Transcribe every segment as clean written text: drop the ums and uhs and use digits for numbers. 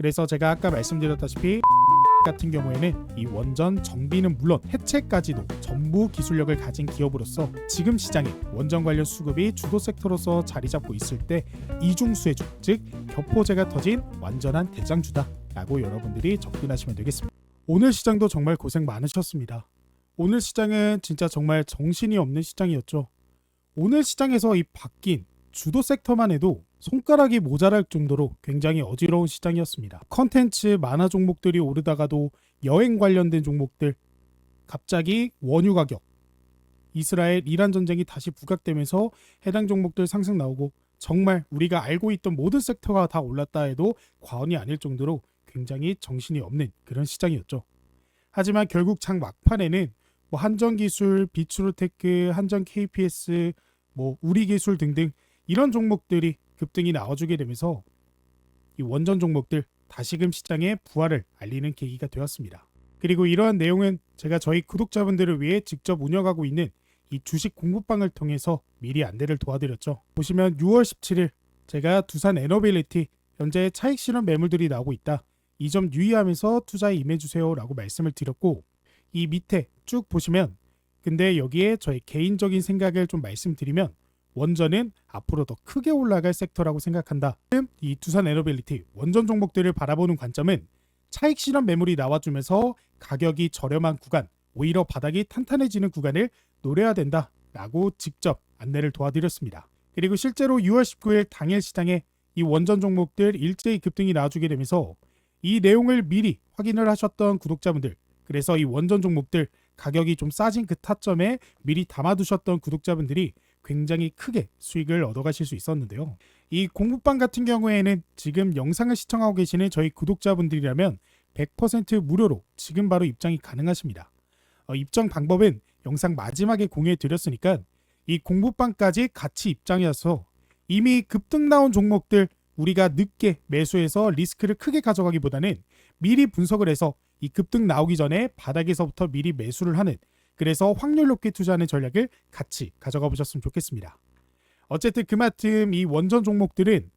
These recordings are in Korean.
그래서 제가 아까 말씀드렸다시피 같은 경우에는 이 원전 정비는 물론 해체까지도 전부 기술력을 가진 기업으로서 지금 시장에 원전 관련 수급이 주도 섹터로서 자리 잡고 있을 때 이중수혜주, 즉 교포제가 터진 완전한 대장주다 라고 여러분들이 접근하시면 되겠습니다. 오늘 시장도 정말 고생 많으셨습니다. 오늘 시장은 진짜 정말 정신이 없는 시장이었죠. 오늘 시장에서 이 바뀐 주도 섹터만 해도 손가락이 모자랄 정도로 굉장히 어지러운 시장이었습니다. 컨텐츠 만화 종목들이 오르다가도 여행 관련된 종목들, 갑자기 원유 가격, 이스라엘 이란 전쟁이 다시 부각되면서 해당 종목들 상승 나오고 정말 우리가 알고 있던 모든 섹터가 다 올랐다 해도 과언이 아닐 정도로 굉장히 정신이 없는 그런 시장이었죠. 하지만 결국 장 막판에는 한전기술, 비추르테크, 한전 KPS, 우리기술 등등 이런 종목들이 급등이 나와주게 되면서 이 원전 종목들 다시금 시장의 부활을 알리는 계기가 되었습니다. 그리고 이러한 내용은 제가 저희 구독자분들을 위해 직접 운영하고 있는 이 주식 공부방을 통해서 미리 안내를 도와드렸죠. 보시면 6월 17일 제가 두산 에너빌리티 현재 차익 실현 매물들이 나오고 있다. 이 점 유의하면서 투자에 임해주세요 라고 말씀을 드렸고, 이 밑에 쭉 보시면 근데 여기에 저의 개인적인 생각을 좀 말씀드리면 원전은 앞으로 더 크게 올라갈 섹터라고 생각한다. 이 두산 에너빌리티 원전 종목들을 바라보는 관점은 차익 실현 매물이 나와주면서 가격이 저렴한 구간, 오히려 바닥이 탄탄해지는 구간을 노려야 된다 라고 직접 안내를 도와드렸습니다. 그리고 실제로 6월 19일 당일 시장에 이 원전 종목들 일제히 급등이 나와주게 되면서 이 내용을 미리 확인을 하셨던 구독자분들, 그래서 이 원전 종목들 가격이 좀 싸진 그 타점에 미리 담아두셨던 구독자분들이 굉장히 크게 수익을 얻어가실 수 있었는데요. 이 공부방 같은 경우에는 지금 영상을 시청하고 계시는 저희 구독자분들이라면 100% 무료로 지금 바로 입장이 가능하십니다. 입장 방법은 영상 마지막에 공유해 드렸으니까 이 공부방까지 같이 입장이어서 이미 급등 나온 종목들 우리가 늦게 매수해서 리스크를 크게 가져가기보다는 미리 분석을 해서 이 급등 나오기 전에 바닥에서부터 미리 매수를 하는, 그래서 확률 높게 투자하는 전략을 같이 가져가 보셨으면 좋겠습니다. 어쨌든 그만큼 이 원전 종목들은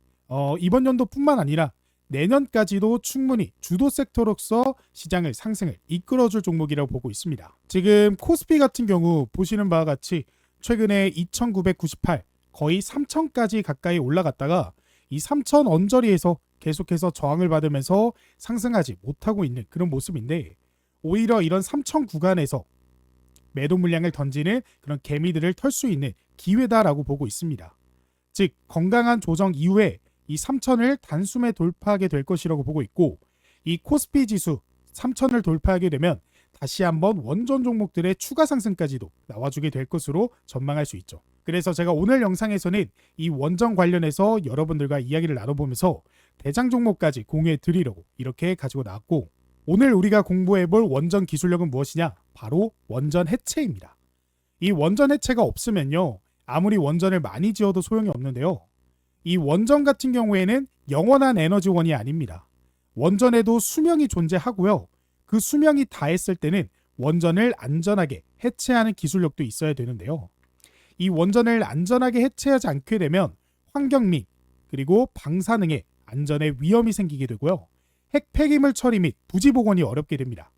이번 연도뿐만 아니라 내년까지도 충분히 주도 섹터로서 시장을 상승을 이끌어줄 종목이라고 보고 있습니다. 지금 코스피 같은 경우 보시는 바와 같이 최근에 2998 거의 3000까지 가까이 올라갔다가 이 3000 언저리에서 계속해서 저항을 받으면서 상승하지 못하고 있는 그런 모습인데, 오히려 이런 3000 구간에서 매도 물량을 던지는 그런 개미들을 털 수 있는 기회다라고 보고 있습니다. 즉 건강한 조정 이후에 이 3000을 단숨에 돌파하게 될 것이라고 보고 있고, 이 코스피 지수 3000을 돌파하게 되면 다시 한번 원전 종목들의 추가 상승까지도 나와주게 될 것으로 전망할 수 있죠. 그래서 제가 오늘 영상에서는 이 원전 관련해서 여러분들과 이야기를 나눠보면서 대장 종목까지 공유해 드리려고 이렇게 가지고 나왔고, 오늘 우리가 공부해볼 원전 기술력은 무엇이냐? 바로 원전 해체입니다. 이 원전 해체가 없으면요, 아무리 원전을 많이 지어도 소용이 없는데요. 이 원전 같은 경우에는 영원한 에너지원이 아닙니다. 원전에도 수명이 존재하고요. 그 수명이 다했을 때는 원전을 안전하게 해체하는 기술력도 있어야 되는데요. 이 원전을 안전하게 해체하지 않게 되면 환경 및 그리고 방사능의 안전에 위험이 생기게 되고요. 핵 폐기물 처리 및 부지 복원이 어렵게 됩니다.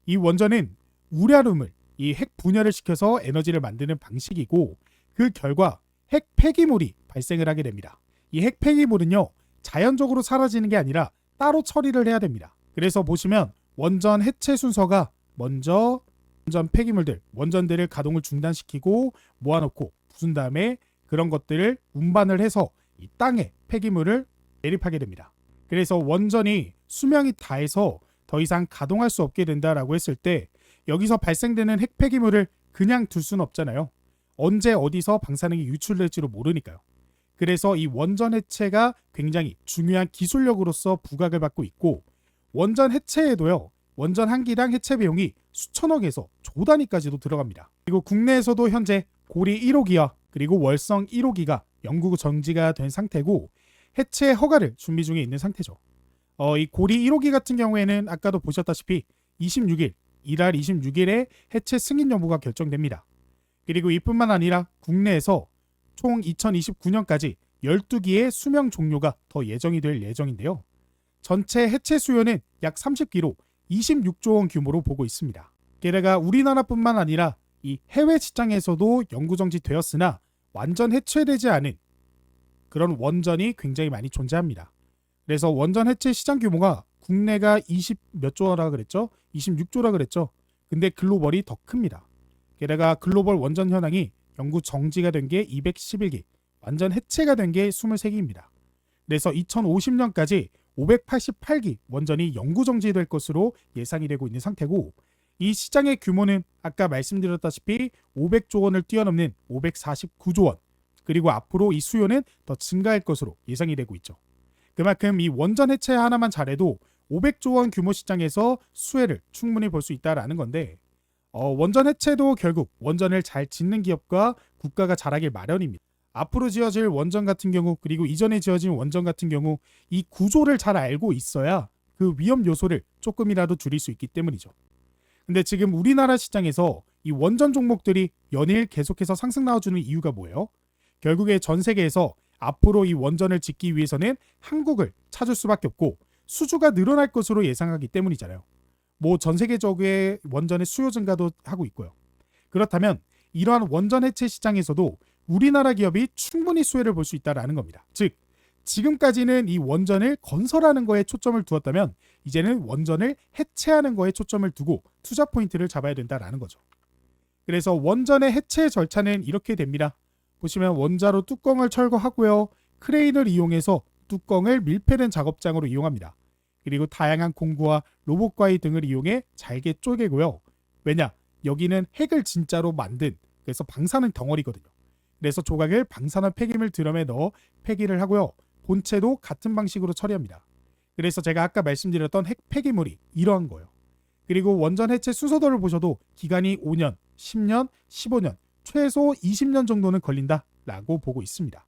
이 원전은 우라lum을 이 핵 분열을 시켜서 에너지를 만드는 방식이고, 그 결과 핵 폐기물이 발생을 하게 됩니다. 이 핵 폐기물은요, 자연적으로 사라지는 게 아니라 따로 처리를 해야 됩니다. 그래서 보시면 원전 해체 순서가 먼저 원전 폐기물들, 원전들을 가동을 중단시키고 모아놓고 부순 다음에 그런 것들을 운반을 해서 이 땅에 폐기물을 매립하게 됩니다. 그래서 원전이 수명이 다해서 더 이상 가동할 수 없게 된다라고 했을 때 여기서 발생되는 핵 폐기물을 그냥 둘 수는 없잖아요. 언제 어디서 방사능이 유출될지도 모르니까요. 그래서 이 원전 해체가 굉장히 중요한 기술력으로서 부각을 받고 있고, 원전 해체에도요, 원전 한 기당 해체 비용이 수천억에서 조 단위까지도 들어갑니다. 그리고 국내에서도 현재 고리 1호기와 그리고 월성 1호기가 영구 정지가 된 상태고 해체 허가를 준비 중에 있는 상태죠. 이 고리 1호기 같은 경우에는 아까도 보셨다시피 26일, 이달 26일에 해체 승인 여부가 결정됩니다. 그리고 이뿐만 아니라 국내에서 총 2029년까지 12기의 수명 종료가 더 예정이 될 예정인데요. 전체 해체 수요는 약 30기로 26조 원 규모로 보고 있습니다. 게다가 우리나라뿐만 아니라 이 해외 시장에서도 영구 정지되었으나 완전 해체되지 않은 그런 원전이 굉장히 많이 존재합니다. 그래서 원전 해체 시장 규모가 국내가 20 몇 조라 그랬죠? 26조라 그랬죠? 근데 글로벌이 더 큽니다. 게다가 글로벌 원전 현황이 영구 정지가 된 게 211기, 완전 해체가 된 게 23기입니다. 그래서 2050년까지 588기 원전이 영구 정지될 것으로 예상이 되고 있는 상태고, 이 시장의 규모는 아까 말씀드렸다시피 500조 원을 뛰어넘는 549조 원, 그리고 앞으로 이 수요는 더 증가할 것으로 예상이 되고 있죠. 그만큼 이 원전 해체 하나만 잘해도 500조 원 규모 시장에서 수혜를 충분히 볼 수 있다라는 건데, 원전 해체도 결국 원전을 잘 짓는 기업과 국가가 잘하길 마련입니다. 앞으로 지어질 원전 같은 경우, 그리고 이전에 지어진 원전 같은 경우 이 구조를 잘 알고 있어야 그 위험 요소를 조금이라도 줄일 수 있기 때문이죠. 근데 지금 우리나라 시장에서 이 원전 종목들이 연일 계속해서 상승 나와주는 이유가 뭐예요? 결국에 전 세계에서 앞으로 이 원전을 짓기 위해서는 한국을 찾을 수밖에 없고 수주가 늘어날 것으로 예상하기 때문이잖아요. 뭐 전 세계적인 원전의 수요 증가도 하고 있고요. 그렇다면 이러한 원전 해체 시장에서도 우리나라 기업이 충분히 수혜를 볼 수 있다는 겁니다. 즉, 지금까지는 이 원전을 건설하는 거에 초점을 두었다면 이제는 원전을 해체하는 거에 초점을 두고 투자 포인트를 잡아야 된다라는 거죠. 그래서 원전의 해체 절차는 이렇게 됩니다. 보시면 원자로 뚜껑을 철거하고요. 크레인을 이용해서 뚜껑을 밀폐된 작업장으로 이용합니다. 그리고 다양한 공구와 로봇 가위 등을 이용해 잘게 쪼개고요. 왜냐? 여기는 핵을 진짜로 만든, 그래서 방사능 덩어리거든요. 그래서 조각을 방사능 폐기물 드럼에 넣어 폐기를 하고요. 본체도 같은 방식으로 처리합니다. 그래서 제가 아까 말씀드렸던 핵 폐기물이 이러한 거예요. 그리고 원전 해체 수소도를 보셔도 기간이 5년, 10년, 15년, 최소 20년 정도는 걸린다라고 보고 있습니다.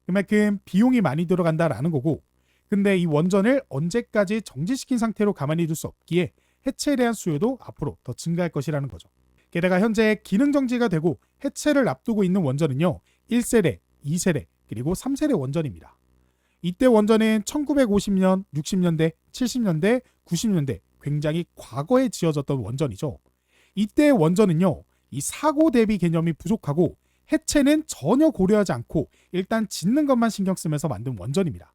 그만큼 비용이 많이 들어간다라는 거고, 근데 이 원전을 언제까지 정지시킨 상태로 가만히 둘 수 없기에 해체에 대한 수요도 앞으로 더 증가할 것이라는 거죠. 게다가 현재 기능 정지가 되고 해체를 앞두고 있는 원전은요, 1세대, 2세대, 그리고 3세대 원전입니다. 이때 원전은 1950년, 60년대, 70년대, 90년대 굉장히 과거에 지어졌던 원전이죠. 이때 원전은요, 이 사고 대비 개념이 부족하고 해체는 전혀 고려하지 않고 일단 짓는 것만 신경 쓰면서 만든 원전입니다.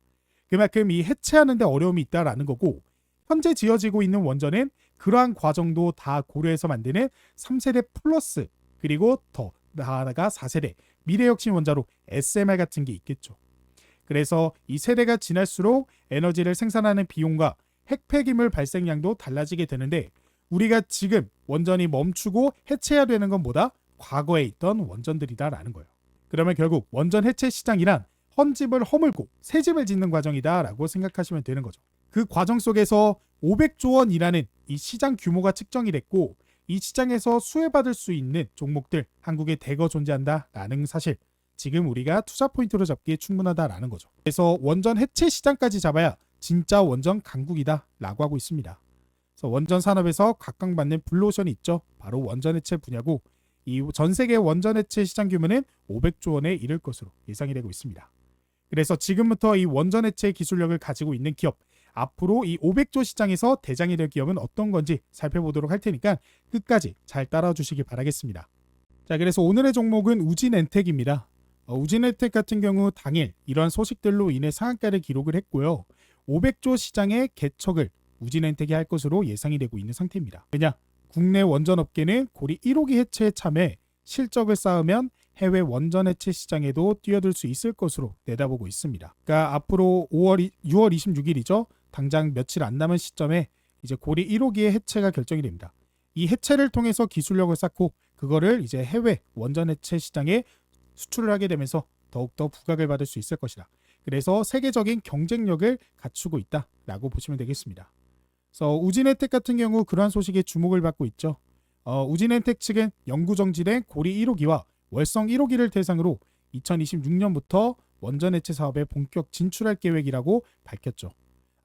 그만큼 이 해체하는 데 어려움이 있다라는 거고, 현재 지어지고 있는 원전은 그러한 과정도 다 고려해서 만드는 3세대 플러스, 그리고 더 나아가 4세대 미래혁신 원자로 SMR 같은 게 있겠죠. 그래서 이 세대가 지날수록 에너지를 생산하는 비용과 핵 폐기물 발생량도 달라지게 되는데, 우리가 지금 원전이 멈추고 해체해야 되는 건 뭐다? 과거에 있던 원전들이다라는 거예요. 그러면 결국 원전 해체 시장이란 헌집을 허물고 새 집을 짓는 과정이다라고 생각하시면 되는 거죠. 그 과정 속에서 500조 원이라는 이 시장 규모가 측정이 됐고, 이 시장에서 수혜받을 수 있는 종목들 한국에 대거 존재한다라는 사실, 지금 우리가 투자 포인트로 잡기에 충분하다라는 거죠. 그래서 원전 해체 시장까지 잡아야 진짜 원전 강국이다라고 하고 있습니다. 그래서 원전 산업에서 각광받는 블루오션이 있죠. 바로 원전 해체 분야고, 이 전 세계 원전 해체 시장 규모는 500조 원에 이를 것으로 예상이 되고 있습니다. 그래서 지금부터 이 원전 해체 기술력을 가지고 있는 기업, 앞으로 이 500조 시장에서 대장이 될 기업은 어떤 건지 살펴보도록 할 테니까 끝까지 잘 따라와 주시기 바라겠습니다. 자, 그래서 오늘의 종목은 우진엔텍입니다. 우진엔텍 같은 경우 당일 이러한 소식들로 인해 상한가를 기록을 했고요. 500조 시장의 개척을 우진엔텍이 할 것으로 예상이 되고 있는 상태입니다. 왜냐? 국내 원전업계는 고리 1호기 해체에 참여 실적을 쌓으면 해외 원전 해체 시장에도 뛰어들 수 있을 것으로 내다보고 있습니다. 그러니까 앞으로 6월 26일이죠. 당장 며칠 안 남은 시점에 이제 고리 1호기의 해체가 결정이 됩니다. 이 해체를 통해서 기술력을 쌓고 그거를 이제 해외 원전 해체 시장에 수출을 하게 되면서 더욱더 부각을 받을 수 있을 것이다. 그래서 세계적인 경쟁력을 갖추고 있다라고 보시면 되겠습니다. 그래서 우진엔텍 같은 경우 그러한 소식에 주목을 받고 있죠. 우진엔텍 측은 영구 정지된 고리 1호기와 월성 1호기를 대상으로 2026년부터 원전 해체 사업에 본격 진출할 계획이라고 밝혔죠.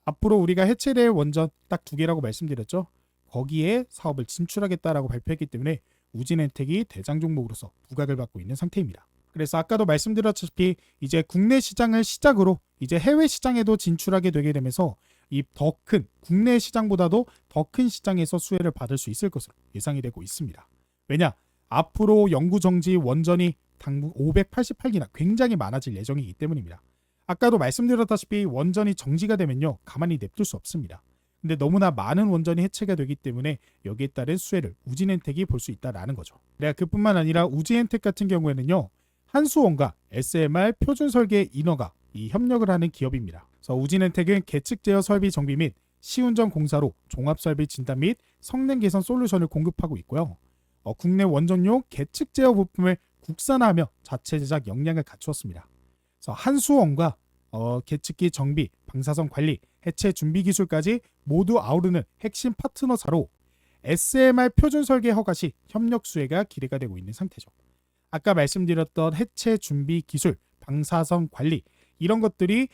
앞으로 우리가 해체될 원전 딱 2개라고 말씀드렸죠. 거기에 사업을 진출하겠다라고 발표했기 때문에 우진엔텍이 대장 종목으로서 부각을 받고 있는 상태입니다. 그래서 아까도 말씀드렸다시피 이제 국내 시장을 시작으로 이제 해외 시장에도 진출하게 되게 되면서 이 더 큰 국내 시장보다도 더 큰 시장에서 수혜를 받을 수 있을 것으로 예상이 되고 있습니다. 왜냐? 앞으로 영구 정지 원전이 당분 588기나 굉장히 많아질 예정이기 때문입니다. 아까도 말씀드렸다시피 원전이 정지가 되면요, 가만히 냅둘 수 없습니다. 근데 너무나 많은 원전이 해체가 되기 때문에 여기에 따른 수혜를 우진엔텍이 볼 수 있다라는 거죠. 내가 그뿐만 아니라 우진엔텍 같은 경우에는요, 한수원과 SMR 표준 설계 인허가 이 협력을 하는 기업입니다. 그래서 우진엔텍은 계측 제어 설비 정비 및 시운전 공사로 종합 설비 진단 및 성능 개선 솔루션을 공급하고 있고요. 국내 원전용 계측 제어 부품을 국산화하며 자체 제작 역량을 갖추었습니다. 그래서 한수원과 계측기 정비, 방사선 관리, 해체 준비 기술까지 모두 아우르는 핵심 파트너사로 SMR 표준 설계 허가 시 협력 수혜가 기대가 되고 있는 상태죠. 아까 말씀드렸던 해체 준비 기술, 방사선 관리 이런 것들이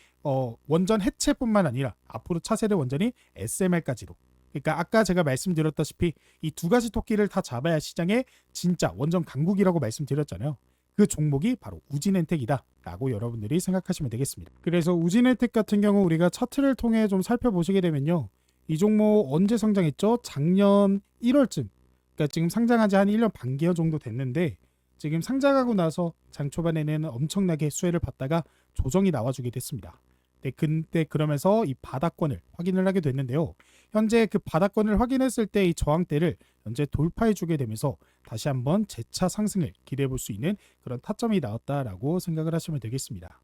원전 해체뿐만 아니라 앞으로 차세대 원전인 SMR까지도, 그러니까 아까 제가 말씀드렸다시피 이 두 가지 토끼를 다 잡아야 시장에 진짜 원전 강국이라고 말씀드렸잖아요. 그 종목이 바로 우진엔텍이다 라고 여러분들이 생각하시면 되겠습니다. 그래서 우진엔텍 같은 경우 우리가 차트를 통해 좀 살펴보시게 되면요, 이 종목 언제 상장했죠? 작년 1월쯤, 그러니까 지금 상장한 지 한 1년 반개월 정도 됐는데, 지금 상장하고 나서 장 초반에는 엄청나게 수혜를 받다가 조정이 나와주게 됐습니다. 네, 근데 그러면서 이 바닥권을 확인을 하게 됐는데요, 현재 그 바닥권을 확인했을 때 이 저항대를 현재 돌파해주게 되면서 다시 한번 재차 상승을 기대해 볼 수 있는 그런 타점이 나왔다라고 생각을 하시면 되겠습니다.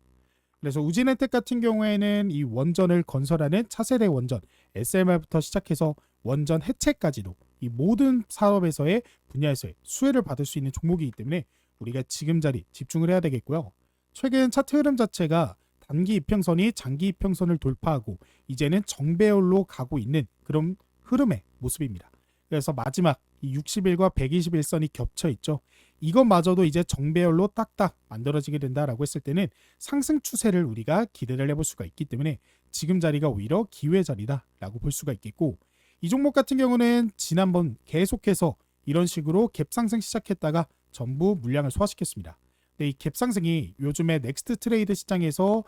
그래서 우진엔텍 같은 경우에는 이 원전을 건설하는 차세대 원전 SMR부터 시작해서 원전 해체까지도 이 모든 사업에서의 분야에서의 수혜를 받을 수 있는 종목이기 때문에 우리가 지금 자리 집중을 해야 되겠고요. 최근 차트 흐름 자체가 단기 이평선이 장기 이평선을 돌파하고 이제는 정배열로 가고 있는 그런 흐름의 모습입니다. 그래서 마지막 이 60일과 121선이 겹쳐 있죠. 이것마저도 이제 정배열로 딱딱 만들어지게 된다라고 했을 때는 상승 추세를 우리가 기대를 해볼 수가 있기 때문에 지금 자리가 오히려 기회 자리다라고 볼 수가 있겠고, 이 종목 같은 경우는 지난번 계속해서 이런 식으로 갭 상승 시작했다가 전부 물량을 소화시켰습니다. 근데 이 갭 상승이 요즘에 넥스트 트레이드 시장에서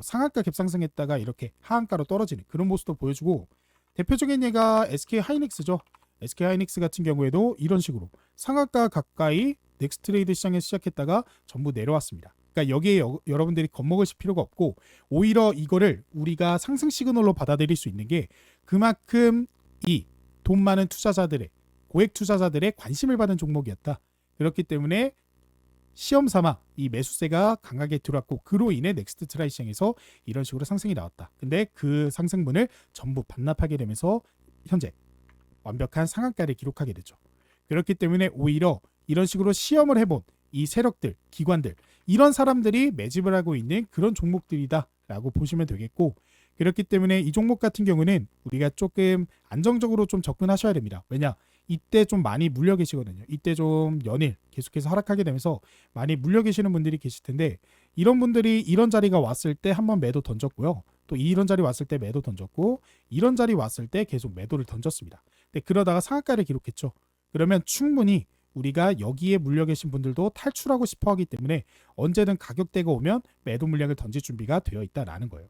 상한가 갭 상승했다가 이렇게 하한가로 떨어지는 그런 모습도 보여주고, 대표적인 예가 SK 하이닉스죠. SK 하이닉스 같은 경우에도 이런 식으로 상한가 가까이 넥스트 트레이드 시장에서 시작했다가 전부 내려왔습니다. 그러니까 여기에 여러분들이 겁먹으실 필요가 없고, 오히려 이거를 우리가 상승 시그널로 받아들일 수 있는 게 그만큼 이 돈 많은 투자자들의, 고액 투자자들의 관심을 받은 종목이었다. 그렇기 때문에 시험 삼아 이 매수세가 강하게 들어왔고, 그로 인해 넥스트 트라이 시장에서 이런 식으로 상승이 나왔다. 근데 그 상승분을 전부 반납하게 되면서 현재 완벽한 상한가를 기록하게 되죠. 그렇기 때문에 오히려 이런 식으로 시험을 해본 이 세력들, 기관들, 이런 사람들이 매집을 하고 있는 그런 종목들이다 라고 보시면 되겠고, 그렇기 때문에 이 종목 같은 경우는 우리가 조금 안정적으로 좀 접근하셔야 됩니다. 왜냐? 이때 좀 많이 물려 계시거든요. 이때 좀 연일 계속해서 하락하게 되면서 많이 물려 계시는 분들이 계실 텐데, 이런 분들이 이런 자리가 왔을 때 한번 매도 던졌고요, 또 이런 자리 왔을 때 매도 던졌고, 이런 자리 왔을 때 계속 매도를 던졌습니다. 근데 그러다가 상한가를 기록했죠. 그러면 충분히 우리가 여기에 물려 계신 분들도 탈출하고 싶어 하기 때문에 언제든 가격대가 오면 매도 물량을 던질 준비가 되어 있다라는 거예요.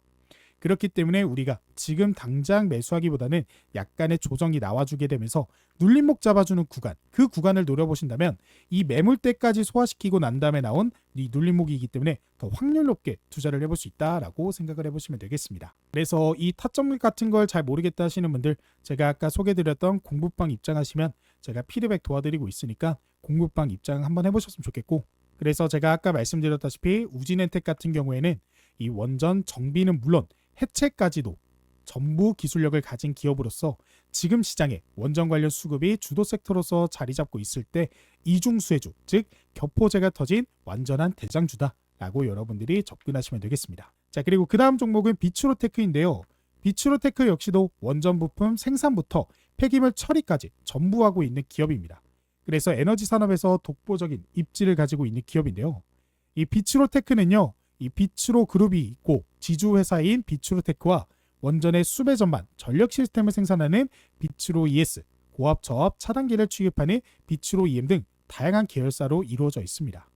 그렇기 때문에 우리가 지금 당장 매수하기보다는 약간의 조정이 나와주게 되면서 눌림목 잡아주는 구간, 그 구간을 노려보신다면 이 매물대까지 소화시키고 난 다음에 나온 이 눌림목이기 때문에 더 확률 높게 투자를 해볼 수 있다라고 생각을 해보시면 되겠습니다. 그래서 이 타점 같은 걸 잘 모르겠다 하시는 분들, 제가 아까 소개드렸던 공부방 입장하시면 제가 피드백 도와드리고 있으니까 공부방 입장 한번 해보셨으면 좋겠고, 그래서 제가 아까 말씀드렸다시피 우진엔텍 같은 경우에는 이 원전 정비는 물론 해체까지도 전부 기술력을 가진 기업으로서 지금 시장에 원전 관련 수급이 주도 섹터로서 자리 잡고 있을 때 이중수혜주, 즉 격포제가 터진 완전한 대장주다라고 여러분들이 접근하시면 되겠습니다. 자, 그리고 그 다음 종목은 비츠로테크인데요. 비츠로테크 역시도 원전 부품 생산부터 폐기물 처리까지 전부 하고 있는 기업입니다. 그래서 에너지 산업에서 독보적인 입지를 가지고 있는 기업인데요. 이 비츠로테크는요, 이 비츠로 그룹이 있고 지주 회사인 비츠로테크와 원전의 수배 전반 전력 시스템을 생산하는 비츠로 ES, 고압 저압 차단기를 취급하는 비츠로 EM 등 다양한 계열사로 이루어져 있습니다.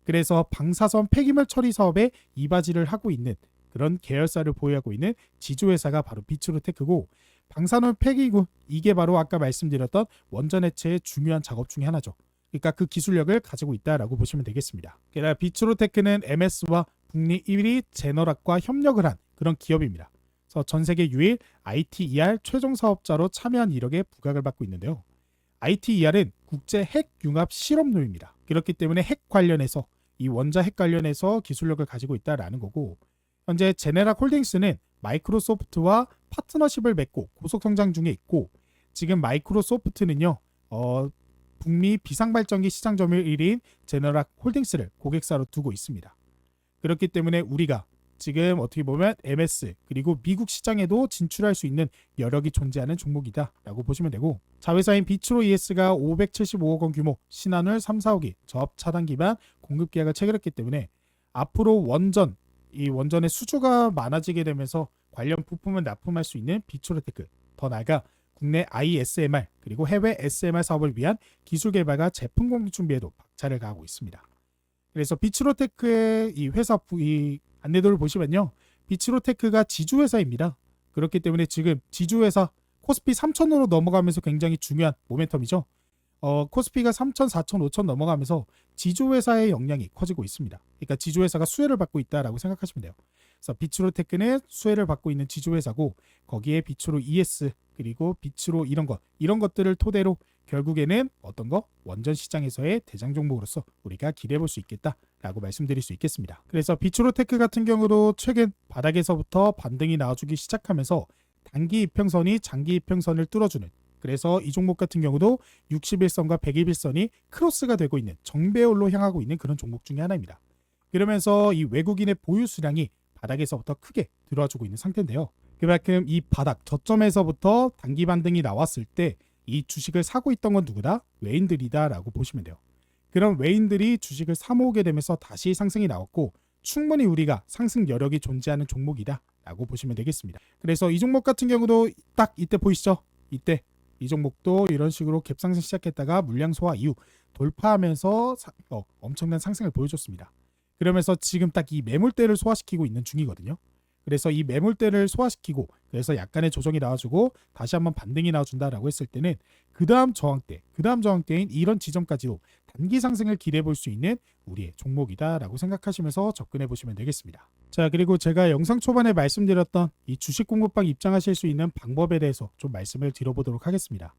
그래서 방사선 폐기물 처리 사업에 이바지를 하고 있는 그런 계열사를 보유하고 있는 지주회사가 바로 비츠로테크고, 방사능 폐기구, 이게 바로 아까 말씀드렸던 원전 해체의 중요한 작업 중에 하나죠. 그러니까 그 기술력을 가지고 있다라고 보시면 되겠습니다. 게다가 비츠로테크는 MS와 북미 1위 제너락과 협력을 한 그런 기업입니다. 그래서 전 세계 유일 ITER 최종 사업자로 참여한 이력에 부각을 받고 있는데요. ITER은 국제 핵 융합 실험로입니다. 그렇기 때문에 핵 관련해서, 이 원자 핵 관련해서 기술력을 가지고 있다라는 거고, 현재 제네락 홀딩스는 마이크로소프트와 파트너십을 맺고 고속 성장 중에 있고, 지금 마이크로소프트는요 북미 비상발전기 시장 점유율 1위인 제너락 홀딩스를 고객사로 두고 있습니다. 그렇기 때문에 우리가 지금 어떻게 보면 MS 그리고 미국 시장에도 진출할 수 있는 여력이 존재하는 종목이다라고 보시면 되고, 자회사인 비츠로 ES가 575억 원 규모 신한울 3, 4호기 저압 차단 기반 공급 계약을 체결했기 때문에 앞으로 이 원전의 수주가 많아지게 되면서 관련 부품을 납품할 수 있는 비츠로테크, 더 나아가 국내 ISMR 그리고 해외 SMR 사업을 위한 기술 개발과 제품 공급 준비에도 박차를 가하고 있습니다. 그래서 비츠로테크의 이 회사 이 안내도를 보시면요, 비츠로테크가 지주회사입니다. 그렇기 때문에 지금 지주회사 코스피 3,000으로 넘어가면서 굉장히 중요한 모멘텀이죠. 코스피가 3,000, 4,000, 5,000 넘어가면서 지주회사의 역량이 커지고 있습니다. 그러니까 지주회사가 수혜를 받고 있다라고 생각하시면 돼요. 그래서 비츠로테크는 수혜를 받고 있는 지주회사고, 거기에 비츠로 ES 그리고 비츠로 이런 것들을 토대로 결국에는 어떤 거? 원전 시장에서의 대장 종목으로서 우리가 기대해 볼 수 있겠다라고 말씀드릴 수 있겠습니다. 그래서 비츠로테크 같은 경우도 최근 바닥에서부터 반등이 나와주기 시작하면서 단기 이평선이 장기 이평선을 뚫어주는, 그래서 이 종목 같은 경우도 61선과 121선이 크로스가 되고 있는 정배열로 향하고 있는 그런 종목 중에 하나입니다. 그러면서 이 외국인의 보유 수량이 바닥에서부터 크게 들어와주고 있는 상태인데요. 그만큼 이 바닥 저점에서부터 단기 반등이 나왔을 때 이 주식을 사고 있던 건 누구다? 외인들이다라고 보시면 돼요. 그런 외인들이 주식을 사 모으게 되면서 다시 상승이 나왔고, 충분히 우리가 상승 여력이 존재하는 종목이다라고 보시면 되겠습니다. 그래서 이 종목 같은 경우도 딱 이때 보이시죠? 이때 이 종목도 이런 식으로 갭상승 시작했다가 물량 소화 이후 돌파하면서 엄청난 상승을 보여줬습니다. 그러면서 지금 딱 이 매물대를 소화시키고 있는 중이거든요. 그래서 이 매물대를 소화시키고, 그래서 약간의 조정이 나와주고 다시 한번 반등이 나와준다라고 했을 때는 그 다음 저항대인 이런 지점까지도 단기 상승을 기대해 볼 수 있는 우리의 종목이다라고 생각하시면서 접근해 보시면 되겠습니다. 자, 그리고 제가 영상 초반에 말씀드렸던 이 주식 공급방 입장하실 수 있는 방법에 대해서 좀 말씀을 드려보도록 하겠습니다.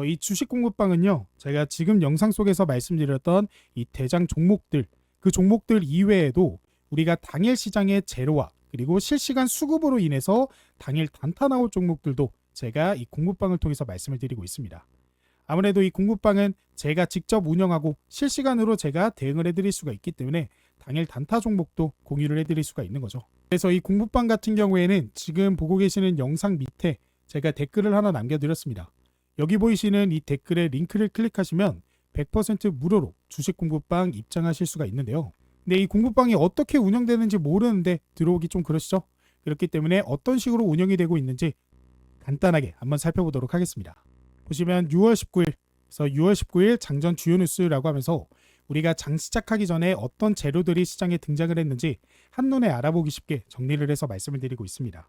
이 주식 공급방은요, 제가 지금 영상 속에서 말씀드렸던 이 대장 종목들, 그 종목들 이외에도 우리가 당일 시장의 재료화 그리고 실시간 수급으로 인해서 당일 단타 나올 종목들도 제가 이 공급방을 통해서 말씀을 드리고 있습니다. 아무래도 이 공급방은 제가 직접 운영하고 실시간으로 제가 대응을 해드릴 수가 있기 때문에 당일 단타 종목도 공유를 해드릴 수가 있는 거죠. 그래서 이 공급방 같은 경우에는 지금 보고 계시는 영상 밑에 제가 댓글을 하나 남겨드렸습니다. 여기 보이시는 이 댓글에 링크를 클릭하시면 100% 무료로 주식 공급방 입장하실 수가 있는데요. 근데 이 공급방이 어떻게 운영되는지 모르는데 들어오기 좀 그러시죠? 그렇기 때문에 어떤 식으로 운영이 되고 있는지 간단하게 한번 살펴보도록 하겠습니다. 보시면 6월 19일, 그래서 6월 19일 장전 주요 뉴스라고 하면서 우리가 장 시작하기 전에 어떤 재료들이 시장에 등장을 했는지 한눈에 알아보기 쉽게 정리를 해서 말씀을 드리고 있습니다.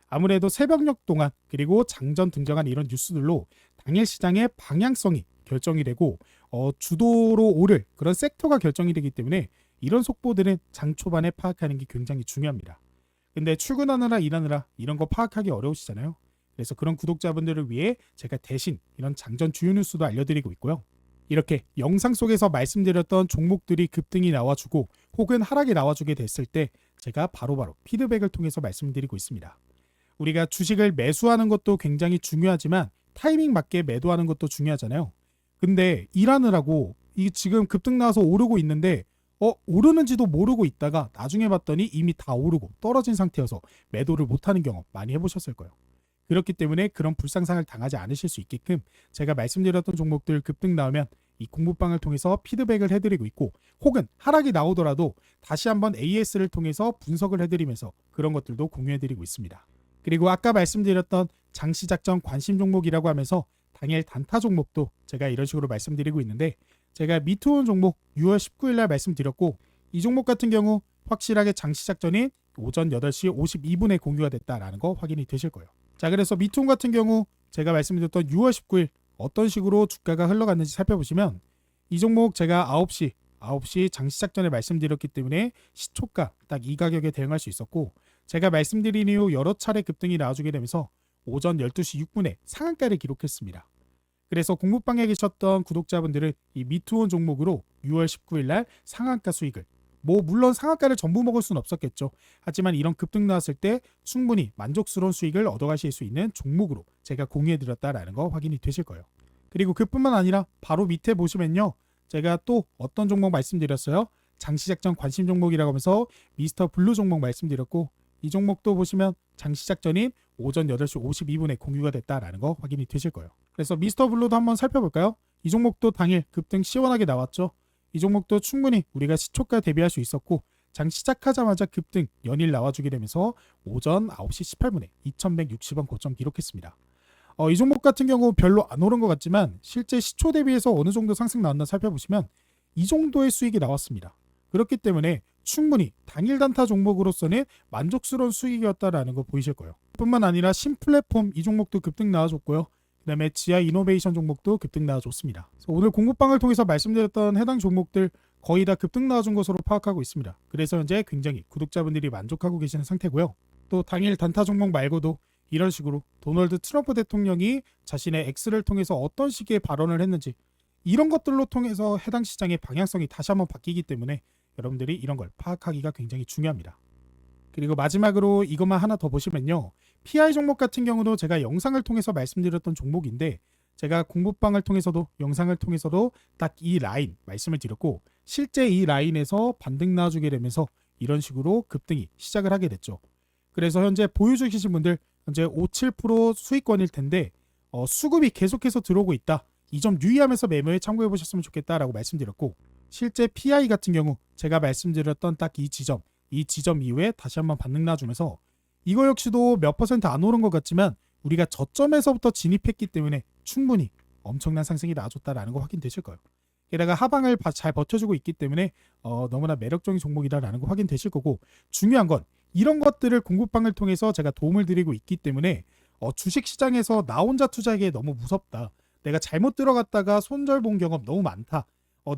아무래도 새벽녘 동안 그리고 장전 등장한 이런 뉴스들로 당일 시장의 방향성이 결정이 되고 주도로 오를 그런 섹터가 결정이 되기 때문에 이런 속보들은 장 초반에 파악하는 게 굉장히 중요합니다. 근데 출근하느라 일하느라 이런 거 파악하기 어려우시잖아요. 그래서 그런 구독자분들을 위해 제가 대신 이런 장전 주요 뉴스도 알려드리고 있고요. 이렇게 영상 속에서 말씀드렸던 종목들이 급등이 나와주고 혹은 하락이 나와주게 됐을 때 제가 바로바로 피드백을 통해서 말씀드리고 있습니다. 우리가 주식을 매수하는 것도 굉장히 중요하지만 타이밍 맞게 매도하는 것도 중요하잖아요. 근데 일하느라고 이 지금 급등 나와서 오르고 있는데 오르는지도 모르고 있다가 나중에 봤더니 이미 다 오르고 떨어진 상태여서 매도를 못하는 경험 많이 해보셨을 거예요. 그렇기 때문에 그런 불상사를 당하지 않으실 수 있게끔 제가 말씀드렸던 종목들 급등 나오면 이 공부방을 통해서 피드백을 해드리고 있고, 혹은 하락이 나오더라도 다시 한번 AS를 통해서 분석을 해드리면서 그런 것들도 공유해드리고 있습니다. 그리고 아까 말씀드렸던 장시작전 관심 종목이라고 하면서 당일 단타 종목도 제가 이런 식으로 말씀드리고 있는데, 제가 미투온 종목 6월 19일 날 말씀드렸고, 이 종목 같은 경우 확실하게 장시작전인 오전 8시 52분에 공유가 됐다라는 거 확인이 되실 거예요. 자, 그래서 미투홈 같은 경우 제가 말씀드렸던 6월 19일 어떤 식으로 주가가 흘러갔는지 살펴보시면 이 종목 제가 9시 장 시작 전에 말씀드렸기 때문에 시초가 딱 이 가격에 대응할 수 있었고, 제가 말씀드린 이후 여러 차례 급등이 나와주게 되면서 오전 12시 6분에 상한가를 기록했습니다. 그래서 공부방에 계셨던 구독자분들은 이 미투온 종목으로 6월 19일 날 상한가 수익을, 물론 상한가를 전부 먹을 수는 없었겠죠. 하지만 이런 급등 나왔을 때 충분히 만족스러운 수익을 얻어가실 수 있는 종목으로 제가 공유해드렸다라는 거 확인이 되실 거예요. 그리고 그뿐만 아니라 바로 밑에 보시면요, 제가 또 어떤 종목 말씀드렸어요? 장시작 전 관심 종목이라고 하면서 미스터 블루 종목 말씀드렸고, 이 종목도 보시면 장시작 전인 오전 8시 52분에 공유가 됐다라는 거 확인이 되실 거예요. 그래서 미스터 블루도 한번 살펴볼까요? 이 종목도 당일 급등 시원하게 나왔죠. 이 종목도 충분히 우리가 시초가 대비할 수 있었고, 장 시작하자마자 급등 연일 나와주게 되면서 오전 9시 18분에 2160원 고점 기록했습니다. 이 종목 같은 경우 별로 안 오른 것 같지만 실제 시초 대비해서 어느 정도 상승 나왔나 살펴보시면 이 정도의 수익이 나왔습니다. 그렇기 때문에 충분히 당일 단타 종목으로서는 만족스러운 수익이었다라는 거 보이실 거예요. 뿐만 아니라 신플랫폼 이 종목도 급등 나와줬고요. 그 다음에 지아 이노베이션 종목도 급등 나와줬습니다. 오늘 공부방을 통해서 말씀드렸던 해당 종목들 거의 다 급등 나와준 것으로 파악하고 있습니다. 그래서 현재 굉장히 구독자분들이 만족하고 계시는 상태고요. 또 당일 단타 종목 말고도 이런 식으로 도널드 트럼프 대통령이 자신의 X를 통해서 어떤 식의 발언을 했는지, 이런 것들로 통해서 해당 시장의 방향성이 다시 한번 바뀌기 때문에 여러분들이 이런 걸 파악하기가 굉장히 중요합니다. 그리고 마지막으로 이것만 하나 더 보시면요, PI 종목 같은 경우도 제가 영상을 통해서 말씀드렸던 종목인데, 제가 공부방을 통해서도 영상을 통해서도 딱 이 라인 말씀을 드렸고, 실제 이 라인에서 반등 나와주게 되면서 이런 식으로 급등이 시작을 하게 됐죠. 그래서 현재 보유 중이신 분들 현재 57% 수익권일 텐데 수급이 계속해서 들어오고 있다, 이 점 유의하면서 매매에 참고해 보셨으면 좋겠다라고 말씀드렸고, 실제 PI 같은 경우 제가 말씀드렸던 딱 이 지점 이후에 다시 한번 반등 나와주면서 이거 역시도 몇 퍼센트 안 오른 것 같지만 우리가 저점에서부터 진입했기 때문에 충분히 엄청난 상승이 나와줬다라는 거 확인되실 거예요. 게다가 하방을 잘 버텨주고 있기 때문에 너무나 매력적인 종목이다라는 거 확인되실 거고, 중요한 건 이런 것들을 공부방을 통해서 제가 도움을 드리고 있기 때문에 주식시장에서 나 혼자 투자하기에 너무 무섭다, 내가 잘못 들어갔다가 손절 본 경험 너무 많다,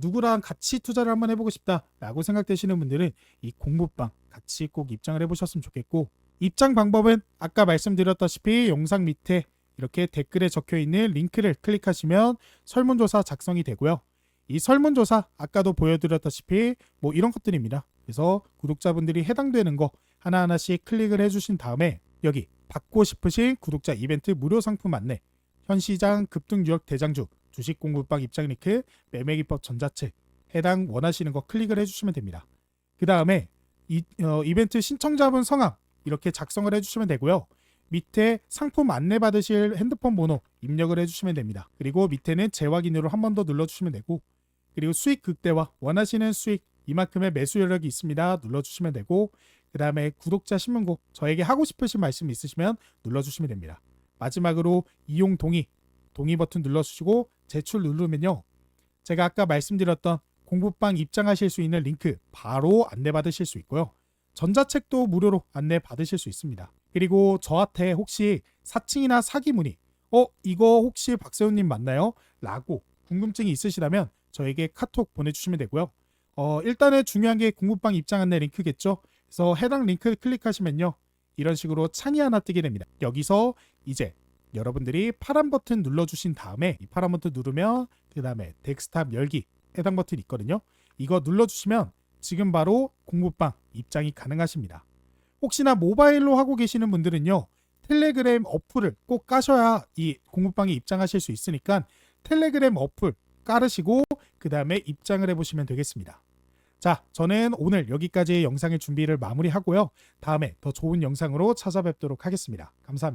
누구랑 같이 투자를 한번 해보고 싶다라고 생각되시는 분들은 이 공부방 같이 꼭 입장을 해보셨으면 좋겠고, 입장 방법은 아까 말씀드렸다시피 영상 밑에 이렇게 댓글에 적혀있는 링크를 클릭하시면 설문조사 작성이 되고요. 이 설문조사 아까도 보여드렸다시피 이런 것들입니다. 그래서 구독자분들이 해당되는 거 하나하나씩 클릭을 해주신 다음에 여기 받고 싶으신 구독자 이벤트 무료 상품 안내, 현시장 급등 유역 대장주, 주식 공부방 입장 링크, 매매기법 전자책, 해당 원하시는 거 클릭을 해주시면 됩니다. 그 다음에 이벤트 신청자분 성함 이렇게 작성을 해주시면 되고요. 밑에 상품 안내 받으실 핸드폰 번호 입력을 해주시면 됩니다. 그리고 밑에는 재확인으로 한 번 더 눌러주시면 되고, 그리고 수익 극대화 원하시는 수익 이만큼의 매수 여력이 있습니다 눌러주시면 되고, 그 다음에 구독자 신문고 저에게 하고 싶으신 말씀 있으시면 눌러주시면 됩니다. 마지막으로 이용 동의 버튼 눌러주시고 제출 누르면요, 제가 아까 말씀드렸던 공부방 입장하실 수 있는 링크 바로 안내 받으실 수 있고요. 전자책도 무료로 안내 받으실 수 있습니다. 그리고 저한테 혹시 사칭이나 사기 문의 이거 혹시 박세훈님 맞나요? 라고 궁금증이 있으시다면 저에게 카톡 보내주시면 되고요. 일단은 중요한 게 공부방 입장 안내 링크겠죠. 그래서 해당 링크를 클릭하시면요, 이런 식으로 창이 하나 뜨게 됩니다. 여기서 이제 여러분들이 파란 버튼 눌러주신 다음에 이 파란 버튼 누르면 그 다음에 덱스탑 열기 해당 버튼 있거든요. 이거 눌러주시면 지금 바로 공부방 입장이 가능하십니다. 혹시나 모바일로 하고 계시는 분들은요, 텔레그램 어플을 꼭 까셔야 이 공부방에 입장하실 수 있으니까 텔레그램 어플 깔으시고 그 다음에 입장을 해보시면 되겠습니다. 자, 저는 오늘 여기까지 영상의 준비를 마무리하고요. 다음에 더 좋은 영상으로 찾아뵙도록 하겠습니다. 감사합니다.